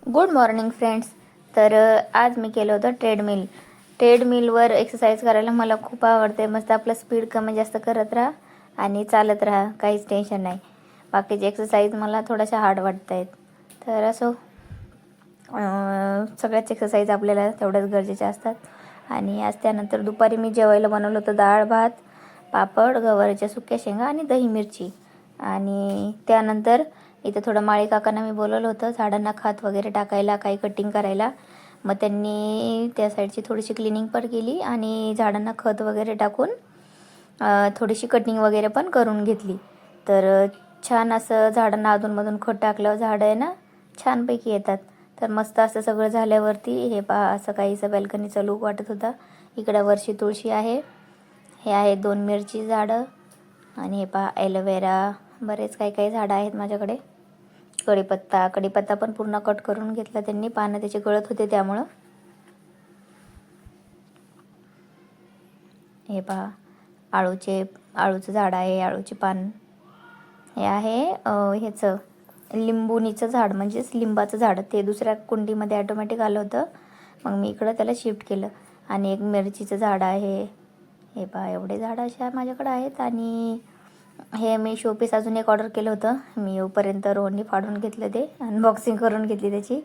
Good morning friends. तर आज मी केलं होतं ट्रेडमिलवर एक्सरसाइज करायला मला खूप आवडते. मस्त आपलं स्पीड कमी जास्त करत राहा आणि चालत राहा, काहीच टेन्शन नाही. बाकीचे एक्सरसाइज मला थोड्याशा हार्ड वाटत आहेत. तर असो, सगळ्याच एक्सरसाइज आपल्याला तेवढ्याच गरजेच्या असतात. आणि आज त्यानंतर दुपारी मी जेवायला बनवलं होतं डाळ भात, पापड, गवारीच्या सुक्या शेंगा आणि दही मिरची. आणि त्यानंतर इथं थोडं माळी काकांना मी बोलवलं होतं झाडांना खत वगैरे टाकायला, काही कटिंग करायला. मग त्यांनी त्या साईडची थोडीशी क्लिनिंग पण केली आणि झाडांना खत वगैरे टाकून थोडीशी कटिंग वगैरे पण करून घेतली. तर छान असं झाडांना अधूनमधून खत टाकल्यावर झाडं आहे ना छानपैकी येतात. तर मस्त असं सगळं झाल्यावरती हे पहा, असं काहीसं बॅल्कनीचा लूक वाटत होता. इकडं वर्षी तुळशी आहे, हे आहे 2 मिरची झाडं आणि हे पहा ॲलोवेरा, बरेच काही झाडं आहेत माझ्याकडे. कढीपत्ता पण पूर्ण कट करून घेतला त्यांनी, पानं त्याचे गळत होते त्यामुळं. हे पहा आळूचं झाड आहे, आळूची पान. हे आहे ह्याचं लिंबुणीचं झाड, म्हणजेच लिंबाचं झाड. ते दुसऱ्या कुंडीमध्ये ऑटोमॅटिक आलं होतं, मग मी इकडं त्याला शिफ्ट केलं. आणि एक मिरचीचं झाड आहे. हे पहा एवढे झाडं अशा माझ्याकडे आहेत. आणि हे मी शोपीस अजून एक ऑर्डर केलं होतं. मी येऊपर्यंत रोहनने फाडून घेतलं, ते अनबॉक्सिंग करून घेतली त्याची.